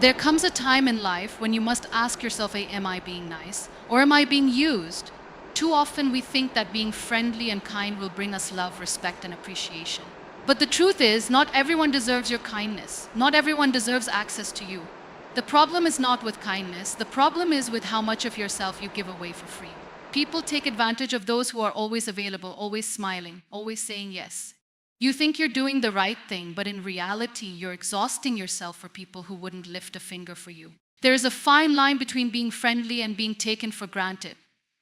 There comes a time in life when you must ask yourself, am I being nice or am I being used? Too often we think that being friendly and kind will bring us love, respect, and appreciation. But the truth is, not everyone deserves your kindness. Not everyone deserves access to you. The problem is not with kindness. The problem is with how much of yourself you give away for free. People take advantage of those who are always available, always smiling, always saying yes. You think you're doing the right thing, but in reality, you're exhausting yourself for people who wouldn't lift a finger for you. There is a fine line between being friendly and being taken for granted.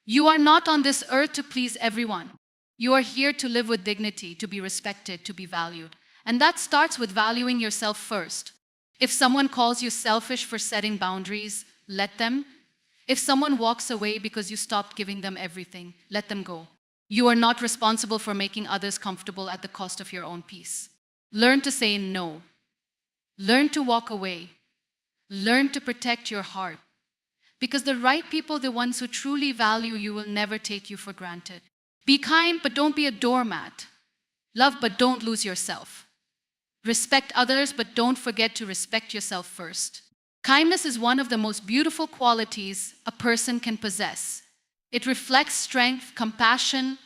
You are not on this earth to please everyone. You are here to live with dignity, to be respected, to be valued. And that starts with valuing yourself first. If someone calls you selfish for setting boundaries, let them. If someone walks away because you stopped giving them everything, let them go. You are not responsible for making others comfortable at the cost of your own peace. Learn to say no. Learn to walk away. Learn to protect your heart. Because the right people, the ones who truly value you, will never take you for granted. Be kind, but don't be a doormat. Love, but don't lose yourself. Respect others, but don't forget to respect yourself first. Kindness is one of the most beautiful qualities a person can possess. It reflects strength, compassion,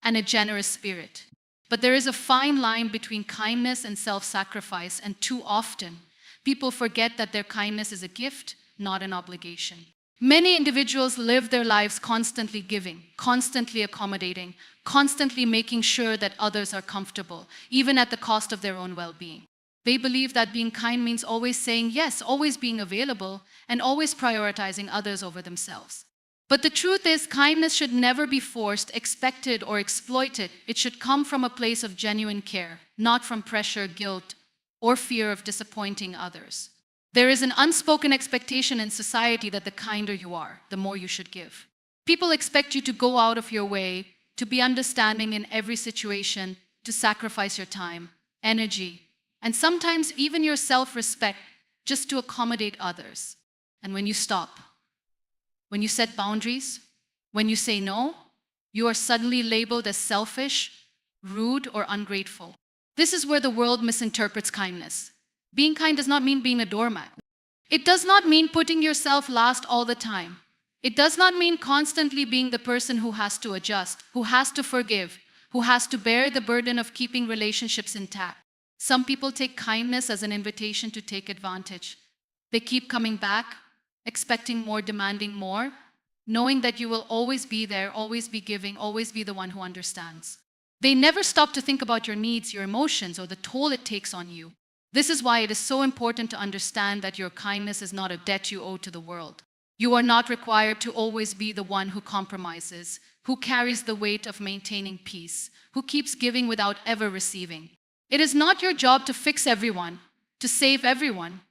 and a generous spirit. But there is a fine line between kindness and self-sacrifice, and too often, people forget that their kindness is a gift, not an obligation. Many individuals live their lives constantly giving, constantly accommodating, constantly making sure that others are comfortable, even at the cost of their own well-being. They believe that being kind means always saying yes, always being available, and always prioritizing others over themselves. But the truth is, kindness should never be forced, expected, or exploited. It should come from a place of genuine care, not from pressure, guilt, or fear of disappointing others. There is an unspoken expectation in society that the kinder you are, the more you should give. People expect you to go out of your way, to be understanding in every situation, to sacrifice your time, energy, and sometimes even your self-respect just to accommodate others. And when you stop, when you set boundaries, when you say no, you are suddenly labeled as selfish, rude, or ungrateful. This is where the world misinterprets kindness. Being kind does not mean being a doormat. It does not mean putting yourself last all the time. It does not mean constantly being the person who has to adjust, who has to forgive, who has to bear the burden of keeping relationships intact. Some people take kindness as an invitation to take advantage. They keep coming back, expecting more, demanding more, knowing that you will always be there, always be giving, always be the one who understands. They never stop to think about your needs, your emotions, or the toll it takes on you. This is why it is so important to understand that your kindness is not a debt you owe to the world. You are not required to always be the one who compromises, who carries the weight of maintaining peace, who keeps giving without ever receiving. It is not your job to fix everyone, to save everyone,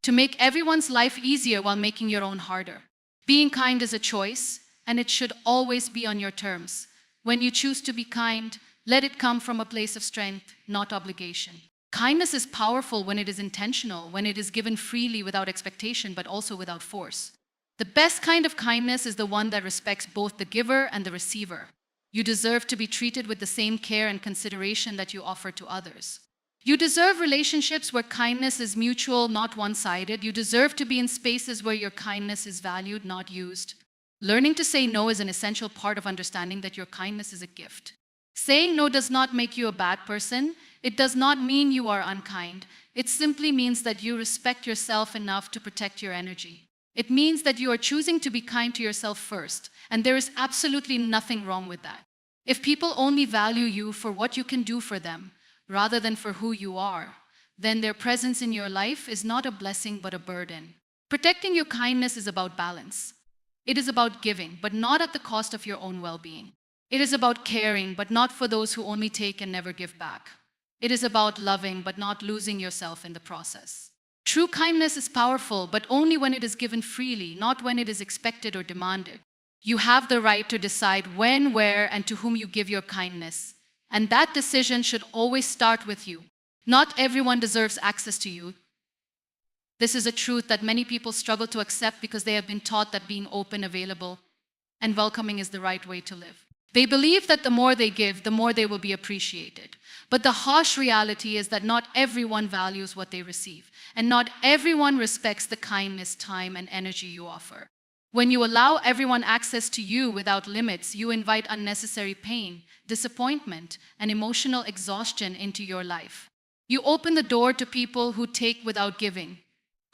to make everyone's life easier while making your own harder. Being kind is a choice, and it should always be on your terms. When you choose to be kind, let it come from a place of strength, not obligation. Kindness is powerful when it is intentional, when it is given freely without expectation, but also without force. The best kind of kindness is the one that respects both the giver and the receiver. You deserve to be treated with the same care and consideration that you offer to others. You deserve relationships where kindness is mutual, not one-sided. You deserve to be in spaces where your kindness is valued, not used. Learning to say no is an essential part of understanding that your kindness is a gift. Saying no does not make you a bad person. It does not mean you are unkind. It simply means that you respect yourself enough to protect your energy. It means that you are choosing to be kind to yourself first, and there is absolutely nothing wrong with that. If people only value you for what you can do for them, rather than for who you are, then their presence in your life is not a blessing but a burden. Protecting your kindness is about balance. It is about giving, but not at the cost of your own well-being. It is about caring, but not for those who only take and never give back. It is about loving, but not losing yourself in the process. True kindness is powerful, but only when it is given freely, not when it is expected or demanded. You have the right to decide when, where, and to whom you give your kindness. And that decision should always start with you. Not everyone deserves access to you. This is a truth that many people struggle to accept because they have been taught that being open, available, and welcoming is the right way to live. They believe that the more they give, the more they will be appreciated. But the harsh reality is that not everyone values what they receive, and not everyone respects the kindness, time, and energy you offer. When you allow everyone access to you without limits, you invite unnecessary pain, disappointment, and emotional exhaustion into your life. You open the door to people who take without giving,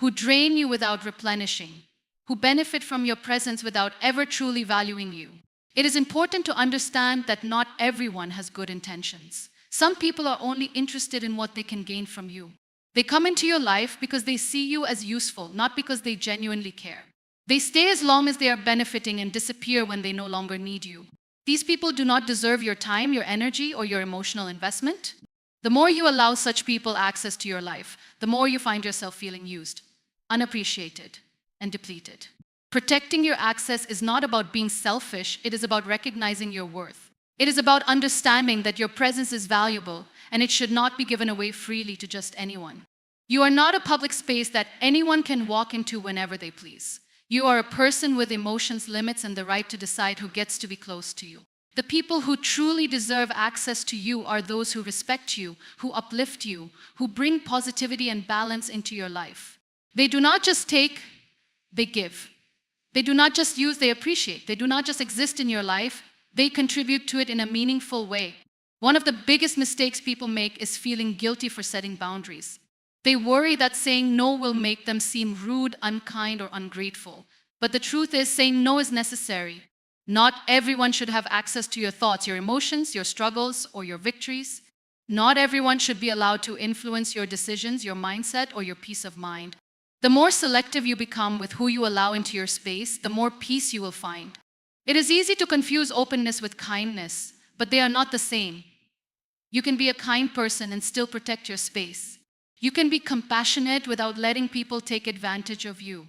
who drain you without replenishing, who benefit from your presence without ever truly valuing you. It is important to understand that not everyone has good intentions. Some people are only interested in what they can gain from you. They come into your life because they see you as useful, not because they genuinely care. They stay as long as they are benefiting and disappear when they no longer need you. These people do not deserve your time, your energy, or your emotional investment. The more you allow such people access to your life, the more you find yourself feeling used, unappreciated, and depleted. Protecting your access is not about being selfish, it is about recognizing your worth. It is about understanding that your presence is valuable and it should not be given away freely to just anyone. You are not a public space that anyone can walk into whenever they please. You are a person with emotions, limits, and the right to decide who gets to be close to you. The people who truly deserve access to you are those who respect you, who uplift you, who bring positivity and balance into your life. They do not just take, they give. They do not just use, they appreciate. They do not just exist in your life, they contribute to it in a meaningful way. One of the biggest mistakes people make is feeling guilty for setting boundaries. They worry that saying no will make them seem rude, unkind, or ungrateful. But the truth is, saying no is necessary. Not everyone should have access to your thoughts, your emotions, your struggles, or your victories. Not everyone should be allowed to influence your decisions, your mindset, or your peace of mind. The more selective you become with who you allow into your space, the more peace you will find. It is easy to confuse openness with kindness, but they are not the same. You can be a kind person and still protect your space. You can be compassionate without letting people take advantage of you.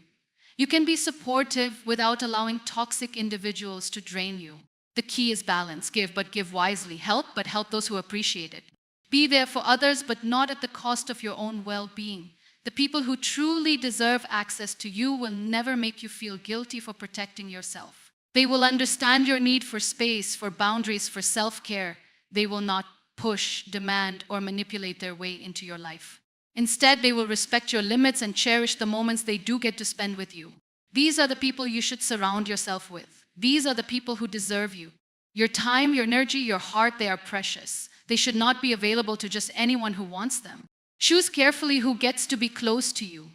You can be supportive without allowing toxic individuals to drain you. The key is balance. Give, but give wisely. Help, but help those who appreciate it. Be there for others, but not at the cost of your own well-being. The people who truly deserve access to you will never make you feel guilty for protecting yourself. They will understand your need for space, for boundaries, for self-care. They will not push, demand, or manipulate their way into your life. Instead, they will respect your limits and cherish the moments they do get to spend with you. These are the people you should surround yourself with. These are the people who deserve you. Your time, your energy, your heart, they are precious. They should not be available to just anyone who wants them. Choose carefully who gets to be close to you.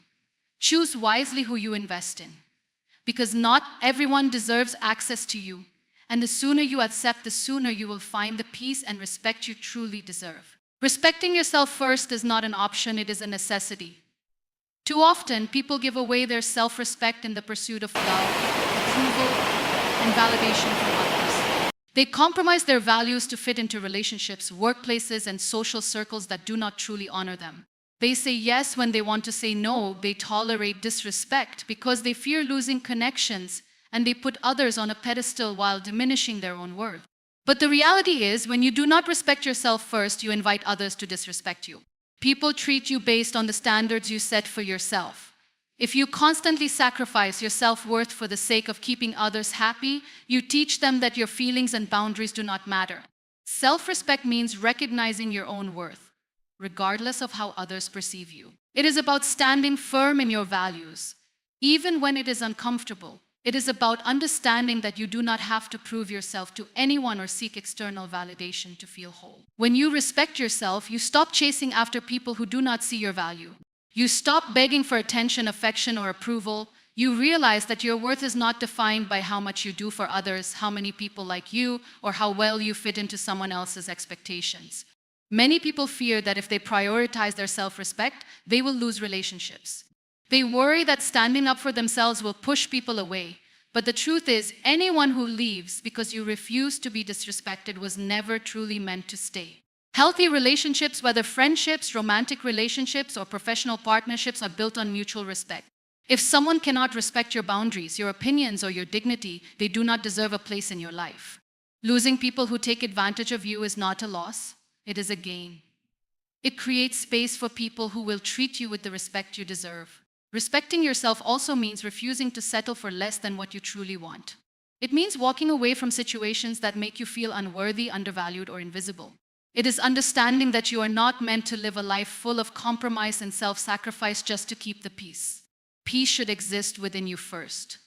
Choose wisely who you invest in. Because not everyone deserves access to you. And the sooner you accept, the sooner you will find the peace and respect you truly deserve. Respecting yourself first is not an option, it is a necessity. Too often, people give away their self-respect in the pursuit of love, approval, and validation from others. They compromise their values to fit into relationships, workplaces, and social circles that do not truly honor them. They say yes when they want to say no. They tolerate disrespect because they fear losing connections, and they put others on a pedestal while diminishing their own worth. But the reality is, when you do not respect yourself first, you invite others to disrespect you. People treat you based on the standards you set for yourself. If you constantly sacrifice your self-worth for the sake of keeping others happy, you teach them that your feelings and boundaries do not matter. Self-respect means recognizing your own worth, regardless of how others perceive you. It is about standing firm in your values, even when it is uncomfortable. It is about understanding that you do not have to prove yourself to anyone or seek external validation to feel whole. When you respect yourself, you stop chasing after people who do not see your value. You stop begging for attention, affection, or approval. You realize that your worth is not defined by how much you do for others, how many people like you, or how well you fit into someone else's expectations. Many people fear that if they prioritize their self-respect, they will lose relationships. They worry that standing up for themselves will push people away. But the truth is, anyone who leaves because you refuse to be disrespected was never truly meant to stay. Healthy relationships, whether friendships, romantic relationships, or professional partnerships, are built on mutual respect. If someone cannot respect your boundaries, your opinions, or your dignity, they do not deserve a place in your life. Losing people who take advantage of you is not a loss, it is a gain. It creates space for people who will treat you with the respect you deserve. Respecting yourself also means refusing to settle for less than what you truly want. It means walking away from situations that make you feel unworthy, undervalued, or invisible. It is understanding that you are not meant to live a life full of compromise and self-sacrifice just to keep the peace. Peace should exist within you first.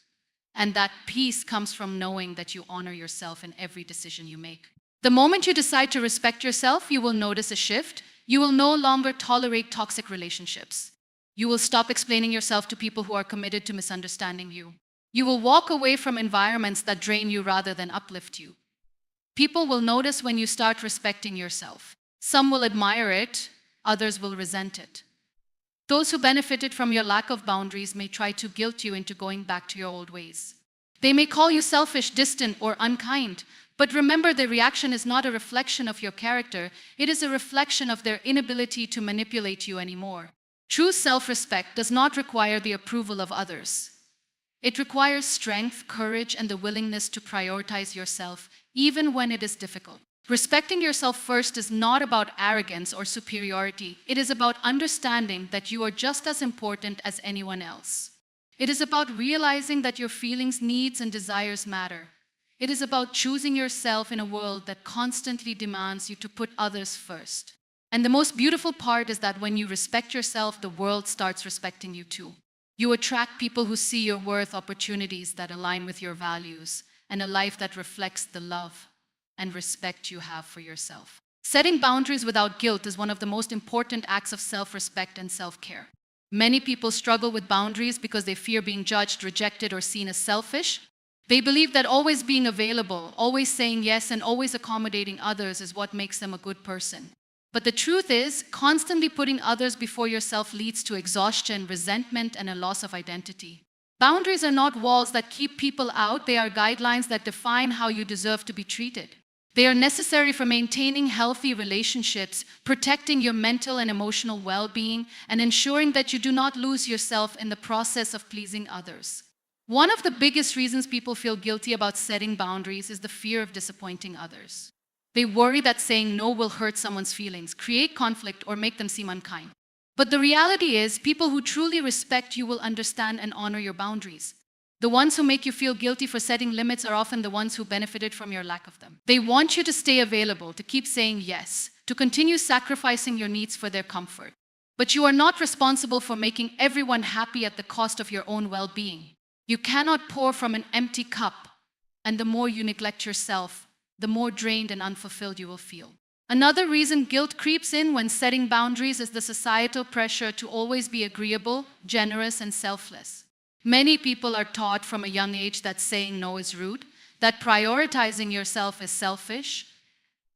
And that peace comes from knowing that you honor yourself in every decision you make. The moment you decide to respect yourself, you will notice a shift. You will no longer tolerate toxic relationships. You will stop explaining yourself to people who are committed to misunderstanding you. You will walk away from environments that drain you rather than uplift you. People will notice when you start respecting yourself. Some will admire it, others will resent it. Those who benefited from your lack of boundaries may try to guilt you into going back to your old ways. They may call you selfish, distant, or unkind, but remember, their reaction is not a reflection of your character, it is a reflection of their inability to manipulate you anymore. True self-respect does not require the approval of others. It requires strength, courage, and the willingness to prioritize yourself, even when it is difficult. Respecting yourself first is not about arrogance or superiority. It is about understanding that you are just as important as anyone else. It is about realizing that your feelings, needs, and desires matter. It is about choosing yourself in a world that constantly demands you to put others first. And the most beautiful part is that when you respect yourself, the world starts respecting you too. You attract people who see your worth, opportunities that align with your values, and a life that reflects the love and respect you have for yourself. Setting boundaries without guilt is one of the most important acts of self-respect and self-care. Many people struggle with boundaries because they fear being judged, rejected, or seen as selfish. They believe that always being available, always saying yes, and always accommodating others is what makes them a good person. But the truth is, constantly putting others before yourself leads to exhaustion, resentment, and a loss of identity. Boundaries are not walls that keep people out, they are guidelines that define how you deserve to be treated. They are necessary for maintaining healthy relationships, protecting your mental and emotional well-being, and ensuring that you do not lose yourself in the process of pleasing others. One of the biggest reasons people feel guilty about setting boundaries is the fear of disappointing others. They worry that saying no will hurt someone's feelings, create conflict, or make them seem unkind. But the reality is, people who truly respect you will understand and honor your boundaries. The ones who make you feel guilty for setting limits are often the ones who benefited from your lack of them. They want you to stay available, to keep saying yes, to continue sacrificing your needs for their comfort. But you are not responsible for making everyone happy at the cost of your own well-being. You cannot pour from an empty cup, and the more you neglect yourself, the more drained and unfulfilled you will feel. Another reason guilt creeps in when setting boundaries is the societal pressure to always be agreeable, generous, and selfless. Many people are taught from a young age that saying no is rude, that prioritizing yourself is selfish,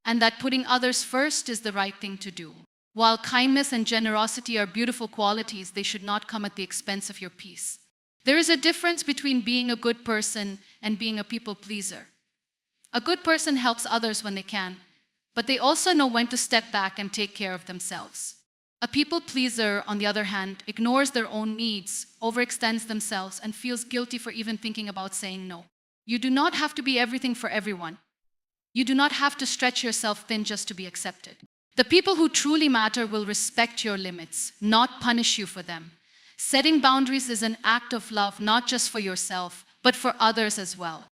and that putting others first is the right thing to do. While kindness and generosity are beautiful qualities, they should not come at the expense of your peace. There is a difference between being a good person and being a people pleaser. A good person helps others when they can, but they also know when to step back and take care of themselves. A people pleaser, on the other hand, ignores their own needs, overextends themselves, and feels guilty for even thinking about saying no. You do not have to be everything for everyone. You do not have to stretch yourself thin just to be accepted. The people who truly matter will respect your limits, not punish you for them. Setting boundaries is an act of love, not just for yourself, but for others as well.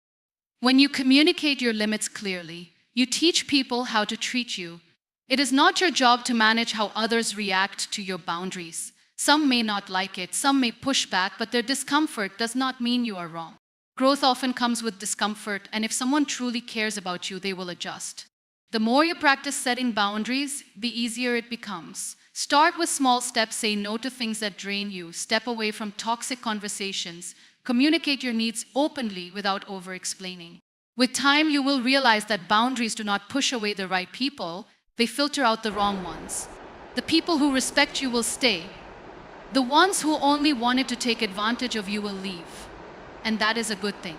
When you communicate your limits clearly, you teach people how to treat you. It is not your job to manage how others react to your boundaries. Some may not like it, some may push back, but their discomfort does not mean you are wrong. Growth often comes with discomfort, and if someone truly cares about you, they will adjust. The more you practice setting boundaries, the easier it becomes. Start with small steps, say no to things that drain you, step away from toxic conversations, communicate your needs openly without over-explaining. With time, you will realize that boundaries do not push away the right people, they filter out the wrong ones. The people who respect you will stay. The ones who only wanted to take advantage of you will leave. And that is a good thing.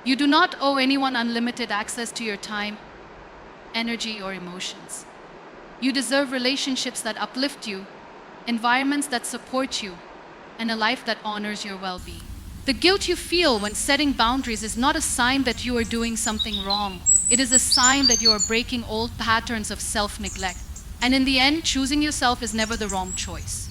You do not owe anyone unlimited access to your time, energy, or emotions. You deserve relationships that uplift you, environments that support you, and a life that honors your well-being. The guilt you feel when setting boundaries is not a sign that you are doing something wrong. It is a sign that you are breaking old patterns of self-neglect. And in the end, choosing yourself is never the wrong choice.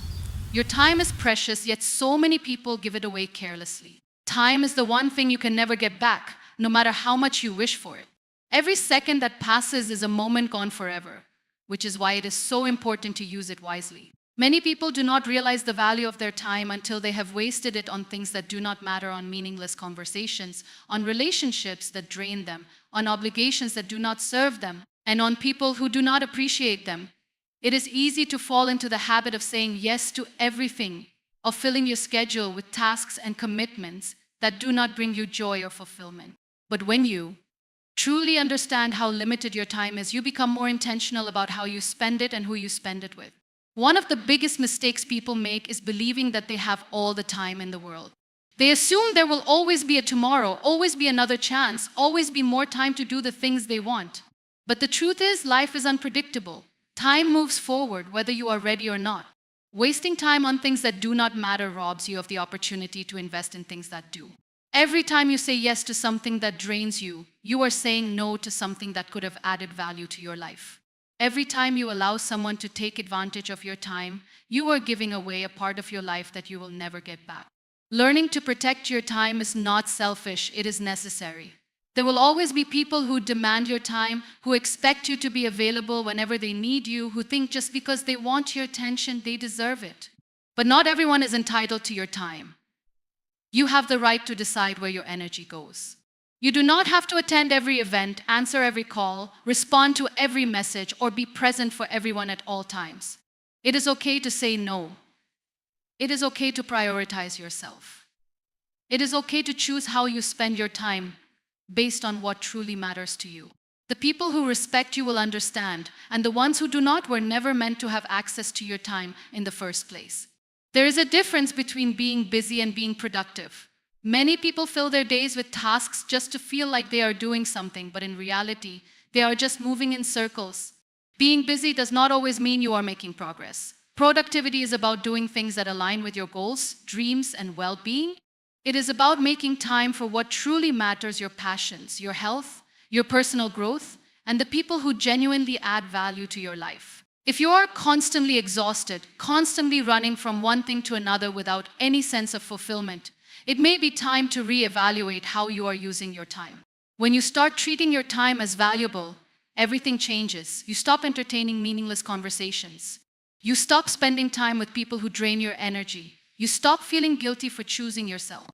Your time is precious, yet so many people give it away carelessly. Time is the one thing you can never get back. no matter how much you wish for it. Every second that passes is a moment gone forever, which is why it is so important to use it wisely. Many people do not realize the value of their time until they have wasted it on things that do not matter, on meaningless conversations, on relationships that drain them, on obligations that do not serve them, and on people who do not appreciate them. It is easy to fall into the habit of saying yes to everything, of filling your schedule with tasks and commitments that do not bring you joy or fulfillment. But when you truly understand how limited your time is, you become more intentional about how you spend it and who you spend it with. One of the biggest mistakes people make is believing that they have all the time in the world. They assume there will always be a tomorrow, always be another chance, always be more time to do the things they want. But the truth is, life is unpredictable. Time moves forward whether you are ready or not. Wasting time on things that do not matter robs you of the opportunity to invest in things that do. Every time you say yes to something that drains you, you are saying no to something that could have added value to your life. Every time you allow someone to take advantage of your time, you are giving away a part of your life that you will never get back. Learning to protect your time is not selfish, it is necessary. There will always be people who demand your time, who expect you to be available whenever they need you, who think just because they want your attention, they deserve it. But not everyone is entitled to your time. You have the right to decide where your energy goes. You do not have to attend every event, answer every call, respond to every message, or be present for everyone at all times. It is okay to say no. It is okay to prioritize yourself. It is okay to choose how you spend your time based on what truly matters to you. The people who respect you will understand, and the ones who do not were never meant to have access to your time in the first place. There is a difference between being busy and being productive. Many people fill their days with tasks just to feel like they are doing something, but in reality, they are just moving in circles. Being busy does not always mean you are making progress. Productivity is about doing things that align with your goals, dreams, and well-being. It is about making time for what truly matters: your passions, your health, your personal growth, and the people who genuinely add value to your life. If you are constantly exhausted, constantly running from one thing to another without any sense of fulfillment, it may be time to reevaluate how you are using your time. When you start treating your time as valuable, everything changes. You stop entertaining meaningless conversations. You stop spending time with people who drain your energy. You stop feeling guilty for choosing yourself.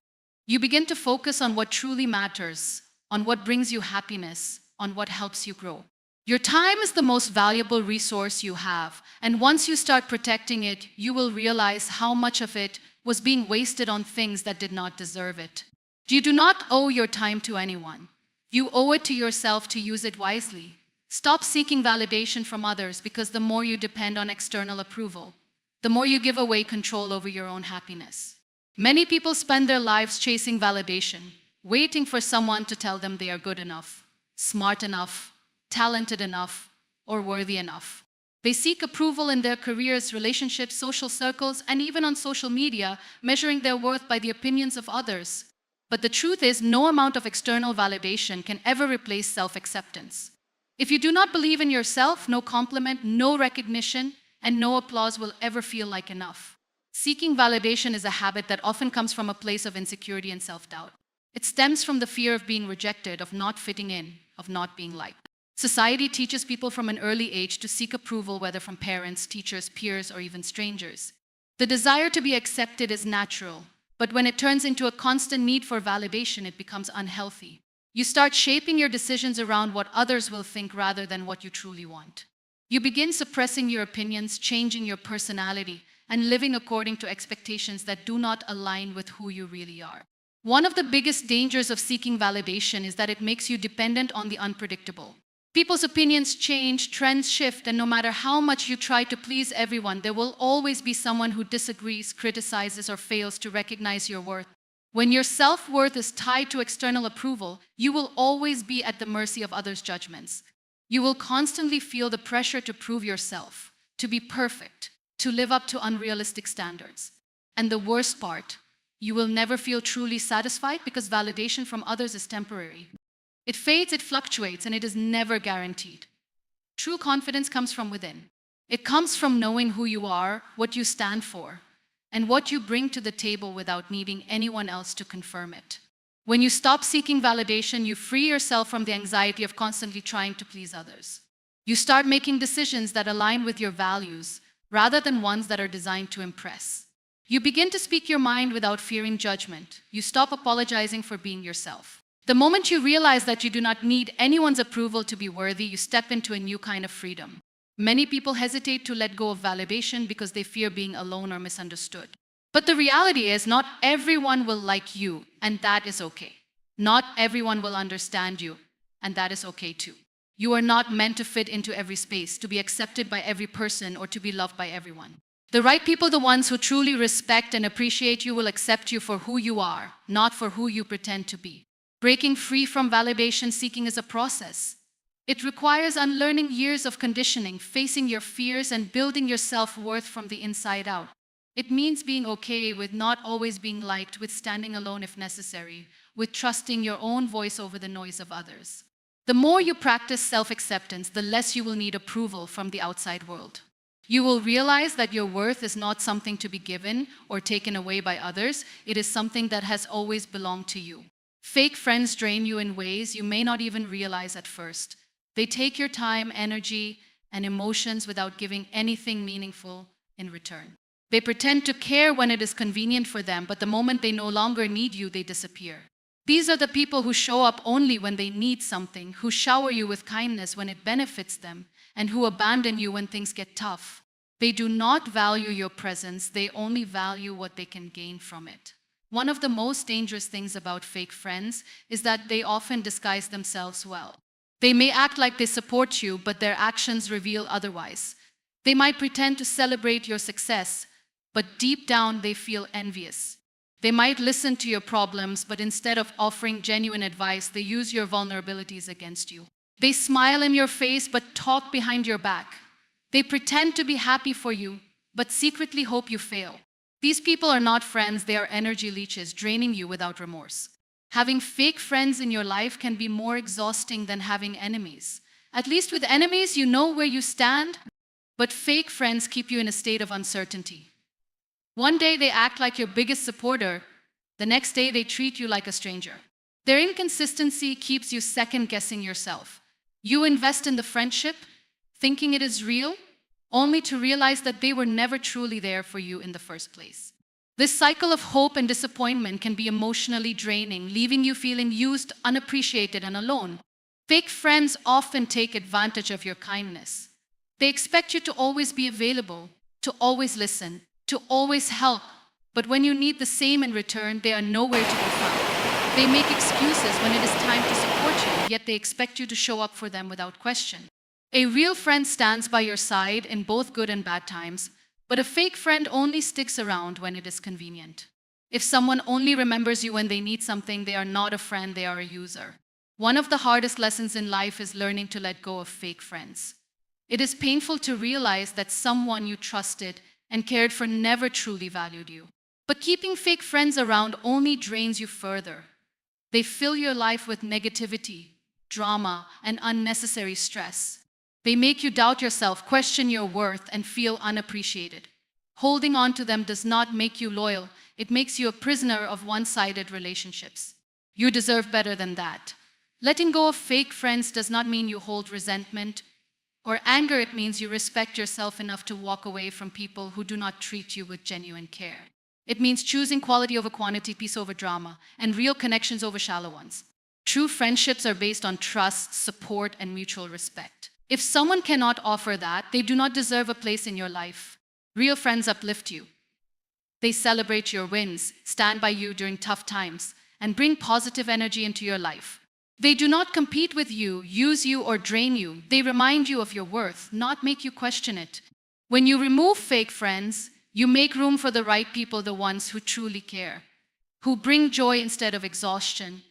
You begin to focus on what truly matters, on what brings you happiness, on what helps you grow. Your time is the most valuable resource you have, and once you start protecting it, you will realize how much of it was being wasted on things that did not deserve it. You do not owe your time to anyone. You owe it to yourself to use it wisely. Stop seeking validation from others, because the more you depend on external approval, the more you give away control over your own happiness. Many people spend their lives chasing validation, waiting for someone to tell them they are good enough, smart enough, talented enough, or worthy enough. They seek approval in their careers, relationships, social circles, and even on social media, measuring their worth by the opinions of others. But the truth is, no amount of external validation can ever replace self-acceptance. If you do not believe in yourself, no compliment, no recognition, and no applause will ever feel like enough. Seeking validation is a habit that often comes from a place of insecurity and self-doubt. It stems from the fear of being rejected, of not fitting in, of not being liked. Society teaches people from an early age to seek approval, whether from parents, teachers, peers, or even strangers. The desire to be accepted is natural, but when it turns into a constant need for validation, it becomes unhealthy. You start shaping your decisions around what others will think rather than what you truly want. You begin suppressing your opinions, changing your personality, and living according to expectations that do not align with who you really are. One of the biggest dangers of seeking validation is that it makes you dependent on the unpredictable. People's opinions change, trends shift, and no matter how much you try to please everyone, there will always be someone who disagrees, criticizes, or fails to recognize your worth. When your self-worth is tied to external approval, you will always be at the mercy of others' judgments. You will constantly feel the pressure to prove yourself, to be perfect, to live up to unrealistic standards. And the worst part, you will never feel truly satisfied, because validation from others is temporary. It fades, it fluctuates, and it is never guaranteed. True confidence comes from within. It comes from knowing who you are, what you stand for, and what you bring to the table without needing anyone else to confirm it. When you stop seeking validation, you free yourself from the anxiety of constantly trying to please others. You start making decisions that align with your values rather than ones that are designed to impress. You begin to speak your mind without fearing judgment. You stop apologizing for being yourself. The moment you realize that you do not need anyone's approval to be worthy, you step into a new kind of freedom. Many people hesitate to let go of validation because they fear being alone or misunderstood. But the reality is, not everyone will like you, and that is okay. Not everyone will understand you, and that is okay too. You are not meant to fit into every space, to be accepted by every person, or to be loved by everyone. The right people, the ones who truly respect and appreciate you, will accept you for who you are, not for who you pretend to be. Breaking free from validation seeking is a process. It requires unlearning years of conditioning, facing your fears, and building your self-worth from the inside out. It means being okay with not always being liked, with standing alone if necessary, with trusting your own voice over the noise of others. The more you practice self-acceptance, the less you will need approval from the outside world. You will realize that your worth is not something to be given or taken away by others. It is something that has always belonged to you. Fake friends drain you in ways you may not even realize at first. They take your time, energy, and emotions without giving anything meaningful in return. They pretend to care when it is convenient for them, but the moment they no longer need you, they disappear. These are the people who show up only when they need something, who shower you with kindness when it benefits them, and who abandon you when things get tough. They do not value your presence, they only value what they can gain from it. One of the most dangerous things about fake friends is that they often disguise themselves well. They may act like they support you, but their actions reveal otherwise. They might pretend to celebrate your success, but deep down they feel envious. They might listen to your problems, but instead of offering genuine advice, they use your vulnerabilities against you. They smile in your face, but talk behind your back. They pretend to be happy for you, but secretly hope you fail. These people are not friends, they are energy leeches, draining you without remorse. Having fake friends in your life can be more exhausting than having enemies. At least with enemies, you know where you stand, but fake friends keep you in a state of uncertainty. One day they act like your biggest supporter, the next day they treat you like a stranger. Their inconsistency keeps you second-guessing yourself. You invest in the friendship, thinking it is real, only to realize that they were never truly there for you in the first place. This cycle of hope and disappointment can be emotionally draining, leaving you feeling used, unappreciated, and alone. Fake friends often take advantage of your kindness. They expect you to always be available, to always listen, to always help, but when you need the same in return, they are nowhere to be found. They make excuses when it is time to support you, yet they expect you to show up for them without question. A real friend stands by your side in both good and bad times, but a fake friend only sticks around when it is convenient. If someone only remembers you when they need something, they are not a friend, they are a user. One of the hardest lessons in life is learning to let go of fake friends. It is painful to realize that someone you trusted and cared for never truly valued you. But keeping fake friends around only drains you further. They fill your life with negativity, drama, and unnecessary stress. They make you doubt yourself, question your worth, and feel unappreciated. Holding on to them does not make you loyal, it makes you a prisoner of one-sided relationships. You deserve better than that. Letting go of fake friends does not mean you hold resentment or anger. It means you respect yourself enough to walk away from people who do not treat you with genuine care. It means choosing quality over quantity, peace over drama, and real connections over shallow ones. True friendships are based on trust, support, and mutual respect. If someone cannot offer that, they do not deserve a place in your life. Real friends uplift you. They celebrate your wins, stand by you during tough times, and bring positive energy into your life. They do not compete with you, use you, or drain you. They remind you of your worth, not make you question it. When you remove fake friends, you make room for the right people, the ones who truly care, who bring joy instead of exhaustion,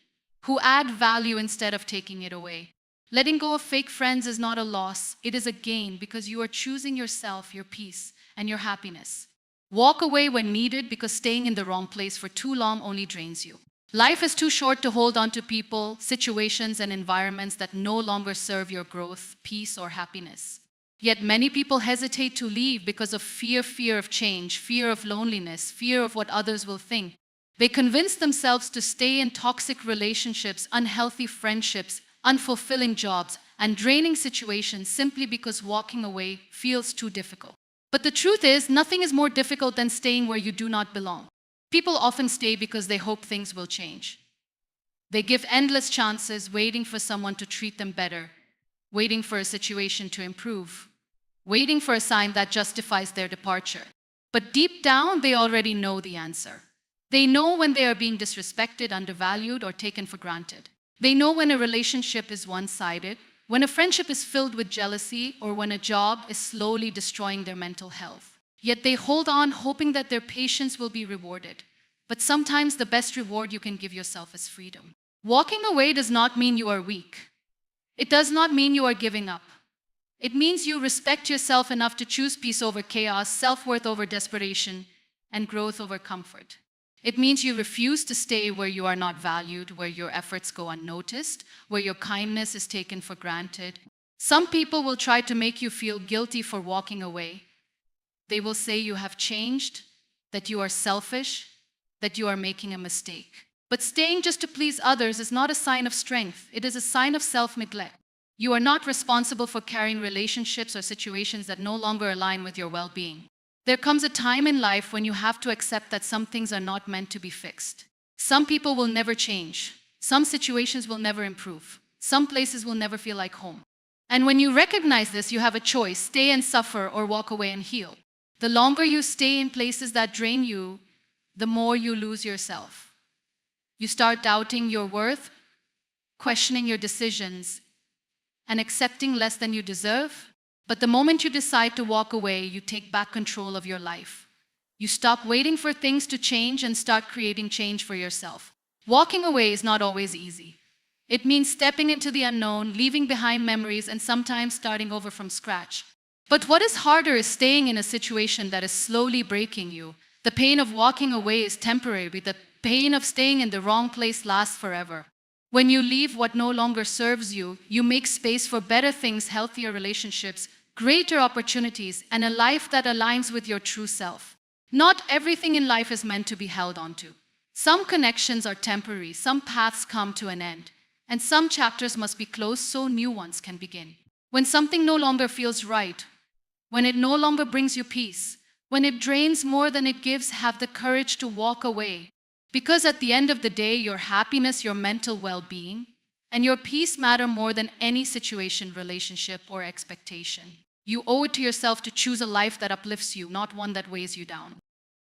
who add value instead of taking it away. Letting go of fake friends is not a loss, it is a gain, because you are choosing yourself, your peace, and your happiness. Walk away when needed, because staying in the wrong place for too long only drains you. Life is too short to hold on to people, situations, and environments that no longer serve your growth, peace, or happiness. Yet many people hesitate to leave because of fear of change, fear of loneliness, fear of what others will think. They convince themselves to stay in toxic relationships, unhealthy friendships, unfulfilling jobs, and draining situations simply because walking away feels too difficult. But the truth is, nothing is more difficult than staying where you do not belong. People often stay because they hope things will change. They give endless chances, waiting for someone to treat them better, waiting for a situation to improve, waiting for a sign that justifies their departure. But deep down, they already know the answer. They know when they are being disrespected, undervalued, or taken for granted. They know when a relationship is one-sided, when a friendship is filled with jealousy, or when a job is slowly destroying their mental health. Yet they hold on, hoping that their patience will be rewarded. But sometimes the best reward you can give yourself is freedom. Walking away does not mean you are weak. It does not mean you are giving up. It means you respect yourself enough to choose peace over chaos, self-worth over desperation, and growth over comfort. It means you refuse to stay where you are not valued, where your efforts go unnoticed, where your kindness is taken for granted. Some people will try to make you feel guilty for walking away. They will say you have changed, that you are selfish, that you are making a mistake. But staying just to please others is not a sign of strength. It is a sign of self-neglect. You are not responsible for carrying relationships or situations that no longer align with your well-being. There comes a time in life when you have to accept that some things are not meant to be fixed. Some people will never change. Some situations will never improve. Some places will never feel like home. And when you recognize this, you have a choice: stay and suffer or walk away and heal. The longer you stay in places that drain you, the more you lose yourself. You start doubting your worth, questioning your decisions, and accepting less than you deserve. But the moment you decide to walk away, you take back control of your life. You stop waiting for things to change and start creating change for yourself. Walking away is not always easy. It means stepping into the unknown, leaving behind memories, and sometimes starting over from scratch. But what is harder is staying in a situation that is slowly breaking you. The pain of walking away is temporary, but the pain of staying in the wrong place lasts forever. When you leave what no longer serves you, you make space for better things, healthier relationships, greater opportunities, and a life that aligns with your true self. Not everything in life is meant to be held onto. Some connections are temporary, some paths come to an end, and some chapters must be closed so new ones can begin. When something no longer feels right, when it no longer brings you peace, when it drains more than it gives, have the courage to walk away. Because at the end of the day, your happiness, your mental well-being, and your peace matter more than any situation, relationship, or expectation. You owe it to yourself to choose a life that uplifts you, not one that weighs you down.